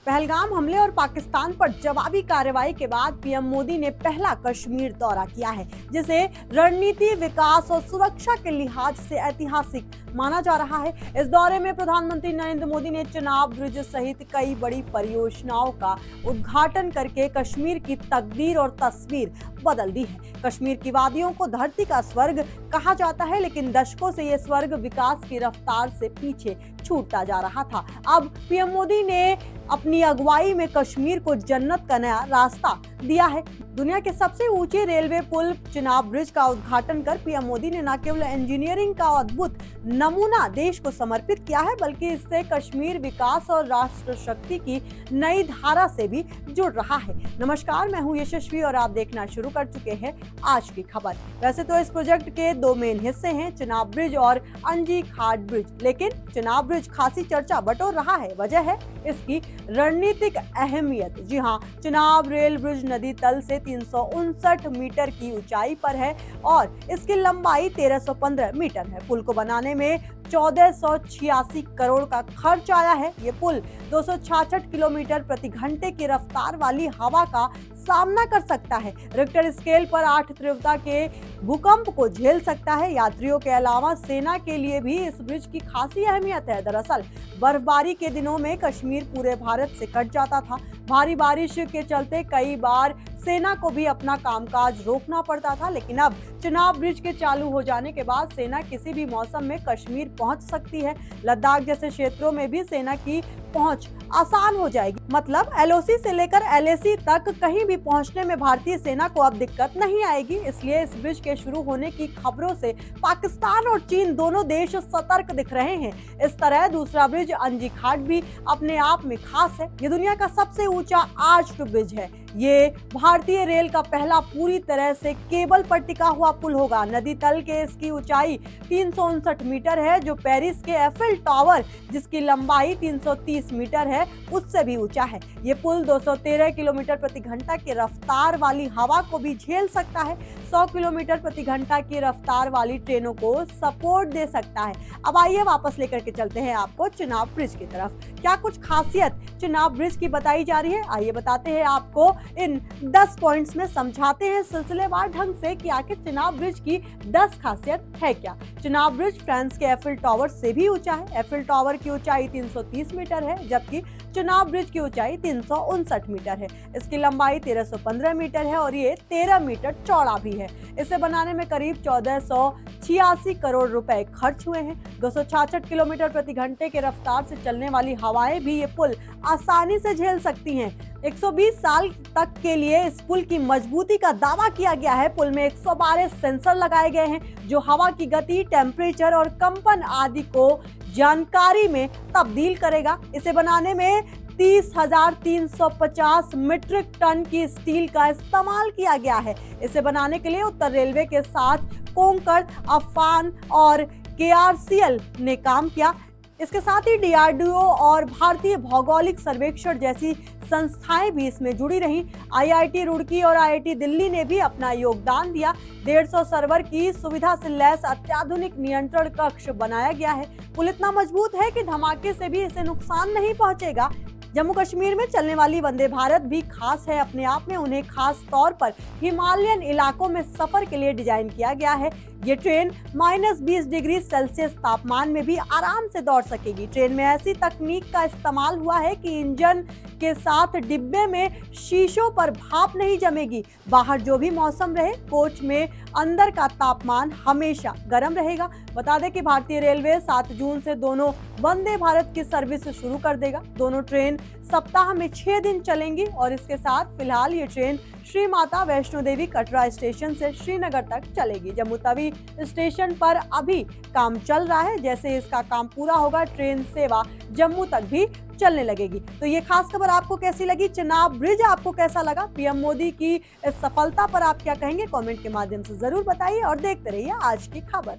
पहलगाम हमले और पाकिस्तान पर जवाबी कार्रवाई के बाद पीएम मोदी ने पहला कश्मीर दौरा किया है, जिसे रणनीति, विकास और सुरक्षा के लिहाज से ऐतिहासिक माना जा रहा है। इस दौरे में प्रधानमंत्री नरेंद्र मोदी ने चिनाब ब्रिज सहित कई बड़ी परियोजनाओं का उद्घाटन करके कश्मीर की तकदीर और तस्वीर बदल दी है। कश्मीर की वादियों को धरती का स्वर्ग कहा जाता है, लेकिन दशकों से ये स्वर्ग विकास की रफ्तार से पीछे छूटता जा रहा था। अब पीएम मोदी ने अपनी अगुवाई में कश्मीर को जन्नत का नया रास्ता दिया है। दुनिया के सबसे ऊंचे रेलवे पुल चिनाब ब्रिज का उद्घाटन कर पीएम मोदी ने न केवल इंजीनियरिंग का अद्भुत नमूना देश को समर्पित किया है, बल्कि इससे कश्मीर विकास और राष्ट्र शक्ति की नई धारा से भी जुड़ रहा है। नमस्कार, मैं हूं यशस्वी और आप देखना शुरू कर चुके हैं आज की खबर। वैसे तो इस प्रोजेक्ट के दो मेन हिस्से हैं, चिनाब ब्रिज और अंजी घाट ब्रिज, लेकिन चिनाब ब्रिज खासी चर्चा बटोर रहा है। वजह है इसकी रणनीतिक अहमियत। जी हाँ, चिनाब रेल ब्रिज नदी तल से 359 मीटर की ऊंचाई पर है और इसकी लंबाई 1315 मीटर है। पुल को बनाने में 1486 करोड़ का खर्च आया है। ये पुल 266 किलोमीटर प्रति घंटे की रफ्तार वाली हवा का सामना कर सकता है। रिक्टर स्केल पर 8 तीव्रता के भूकंप को झेल सकता है। यात्रियों के अलावा सेना के लिए भी इस ब्रिज की खासी अहमियत है। दरअसल बर्फबारी के दिनों में कश्मीर पूरे भारत से कट जाता था। भारी बारिश के चलते कई बार सेना को भी अपना कामकाज रोकना पड़ता था, लेकिन अब चिनाब ब्रिज के चालू हो जाने के बाद सेना किसी भी मौसम में कश्मीर पहुंच सकती है। लद्दाख जैसे क्षेत्रों में भी सेना की पहुंच आसान हो जाएगी। मतलब एलओसी से लेकर एलएसी तक कहीं भी पहुंचने में भारतीय सेना को अब दिक्कत नहीं आएगी। इसलिए इस ब्रिज के शुरू होने की खबरों से पाकिस्तान और चीन दोनों देश सतर्क दिख रहे हैं। इस तरह दूसरा ब्रिज अंजी घाट भी अपने आप में खास है। ये दुनिया का सबसे ऊंचा आर्च्ड ब्रिज है। ये भारतीय रेल का पहला पूरी तरह से केबल पर टिका हुआ पुल होगा। नदी तल के इसकी ऊंचाई 359 मीटर है, जो पेरिस के एफिल टावर जिसकी लंबाई 330 मीटर है उससे भी ऊंचा है। ये पुल 213 किलोमीटर प्रति घंटा की रफ्तार वाली हवा को भी झेल सकता है। 100 किलोमीटर प्रति घंटा की रफ्तार वाली ट्रेनों को सपोर्ट दे सकता है। अब आइए वापस लेकर के चलते हैं आपको चिनाब ब्रिज की तरफ। क्या कुछ खासियत चिनाब ब्रिज की बताई जा रही है, आइए बताते हैं आपको। इन 10 पॉइंट्स में समझाते हैं सिलसिलेवार ढंग से कि आखिर चिनाब ब्रिज की 10 खासियत है क्या। चिनाब ब्रिज फ्रांस के एफिल टावर से भी ऊंचा है। एफिल टावर की ऊंचाई 330 मीटर है, जबकि चिनाब ब्रिज की ऊंचाई 359 मीटर है। इसकी लंबाई 1315 मीटर है और ये 13 मीटर चौड़ा भी है। इसे बनाने में करीब 1486 करोड़ रुपए खर्च हुए हैं। 266 किलोमीटर प्रति घंटे की रफ्तार से चलने वाली हवाएं भी ये पुल आसानी से झेल सकती हैं। 120 साल तक के लिए इस पुल की मजबूती का दावा किया गया है। पुल में 112 सेंसर लगाए गए हैं, जो हवा की गति, टेम्परेचर और कंपन आदि को जानकारी में तब्दील करेगा। इसे बनाने में 30,350 मीट्रिक टन की स्टील का इस्तेमाल किया गया है। इसे बनाने के लिए उत्तर रेलवे के साथ कोंकण, अफान और केआरसीएल ने काम किया। इसके साथ ही डीआरडीओ और भारतीय भौगोलिक सर्वेक्षण जैसी संस्थाएं भी इसमें जुड़ी रहीं। आईआईटी रुड़की और आईआईटी दिल्ली ने भी अपना योगदान दिया। 150 सर्वर की सुविधा से लैस अत्याधुनिक नियंत्रण कक्ष बनाया गया है। पुल इतना मजबूत है कि धमाके से भी इसे नुकसान नहीं पहुंचेगा। जम्मू कश्मीर में चलने वाली वंदे भारत भी खास है अपने आप में। उन्हें खास तौर पर हिमालयन इलाकों में सफर के लिए डिजाइन किया गया है। ये ट्रेन -20 डिग्री सेल्सियस तापमान में भी आराम से दौड़ सकेगी। ट्रेन में ऐसी तकनीक का इस्तेमाल हुआ है कि इंजन के साथ डिब्बे में शीशों पर भाप नहीं जमेगी। बाहर जो भी मौसम रहे, कोच में अंदर का तापमान हमेशा गर्म रहेगा। बता दें कि भारतीय रेलवे 7 जून से दोनों वंदे भारत की सर्विस शुरू कर देगा। दोनों ट्रेन सप्ताह में 6 दिन चलेंगी और इसके साथ फिलहाल ये ट्रेन श्री माता वैष्णो देवी कटरा स्टेशन से श्रीनगर तक चलेगी। जम्मू तवी स्टेशन पर अभी काम चल रहा है। जैसे इसका काम पूरा होगा, ट्रेन सेवा जम्मू तक भी चलने लगेगी। तो ये खास खबर आपको कैसी लगी? चिनाब ब्रिज आपको कैसा लगा? पीएम मोदी की इस सफलता पर आप क्या कहेंगे? कमेंट के माध्यम से जरूर बताइए और देखते रहिए आज की खबर।